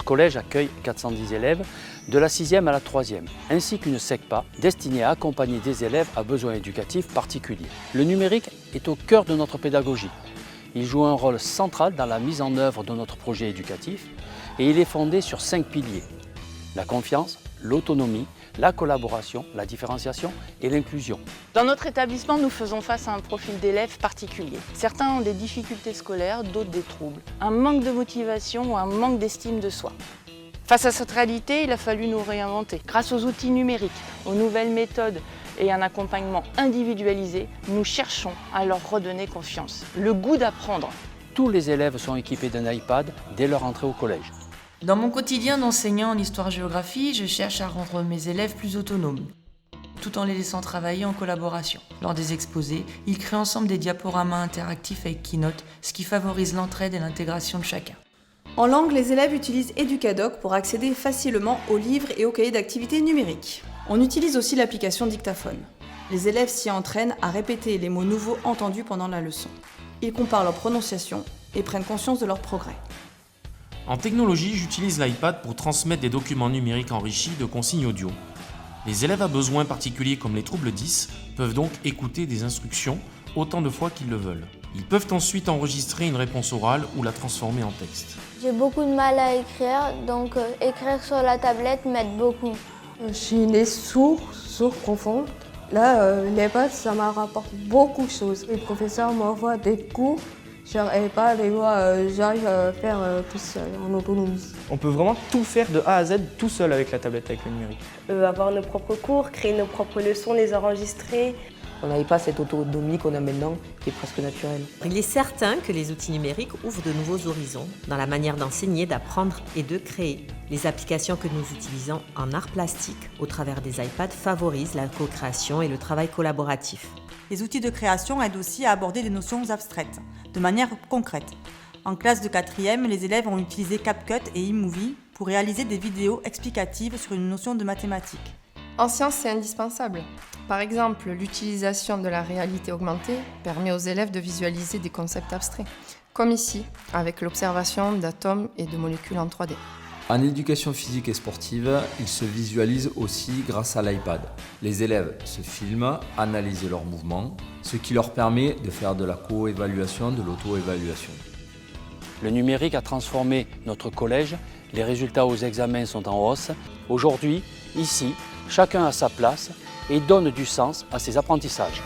collège accueille 410 élèves de la 6e à la 3e, ainsi qu'une SECPA destinée à accompagner des élèves à besoins éducatifs particuliers. Le numérique est au cœur de notre pédagogie. Il joue un rôle central dans la mise en œuvre de notre projet éducatif et il est fondé sur 5 piliers. La confiance, l'autonomie, la collaboration, la différenciation et l'inclusion. Dans notre établissement, nous faisons face à un profil d'élèves particulier. Certains ont des difficultés scolaires, d'autres des troubles, un manque de motivation ou un manque d'estime de soi. Face à cette réalité, il a fallu nous réinventer. Grâce aux outils numériques, aux nouvelles méthodes et un accompagnement individualisé, nous cherchons à leur redonner confiance, le goût d'apprendre. Tous les élèves sont équipés d'un iPad dès leur entrée au collège. Dans mon quotidien d'enseignant en histoire-géographie, je cherche à rendre mes élèves plus autonomes, tout en les laissant travailler en collaboration. Lors des exposés, ils créent ensemble des diaporamas interactifs avec Keynote, ce qui favorise l'entraide et l'intégration de chacun. En langue, les élèves utilisent Educadoc pour accéder facilement aux livres et aux cahiers d'activités numériques. On utilise aussi l'application Dictaphone. Les élèves s'y entraînent à répéter les mots nouveaux entendus pendant la leçon. Ils comparent leur prononciation et prennent conscience de leur progrès. En technologie, j'utilise l'iPad pour transmettre des documents numériques enrichis de consignes audio. Les élèves à besoins particuliers comme les troubles 10 peuvent donc écouter des instructions autant de fois qu'ils le veulent. Ils peuvent ensuite enregistrer une réponse orale ou la transformer en texte. J'ai beaucoup de mal à écrire, donc écrire sur la tablette m'aide beaucoup. Je suis née sourd profond. Là, l'iPad, ça m'a rapporté beaucoup de choses. Le professeur m'envoie des cours sur iPad et moi, j'arrive à faire tout seul, en autonomie. On peut vraiment tout faire de A à Z tout seul avec la tablette, avec le numérique. Avoir nos propres cours, créer nos propres leçons, les enregistrer. On n'avait pas cette autonomie qu'on a maintenant, qui est presque naturelle. Il est certain que les outils numériques ouvrent de nouveaux horizons dans la manière d'enseigner, d'apprendre et de créer. Les applications que nous utilisons en art plastique au travers des iPads favorisent la co-création et le travail collaboratif. Les outils de création aident aussi à aborder des notions abstraites, de manière concrète. En classe de 4e, les élèves ont utilisé CapCut et iMovie pour réaliser des vidéos explicatives sur une notion de mathématiques. En sciences, c'est indispensable. Par exemple, l'utilisation de la réalité augmentée permet aux élèves de visualiser des concepts abstraits, comme ici, avec l'observation d'atomes et de molécules en 3D. En éducation physique et sportive, ils se visualisent aussi grâce à l'iPad. Les élèves se filment, analysent leurs mouvements, ce qui leur permet de faire de la co-évaluation, de l'auto-évaluation. Le numérique a transformé notre collège, les résultats aux examens sont en hausse. Aujourd'hui, ici, chacun a sa place et donne du sens à ses apprentissages.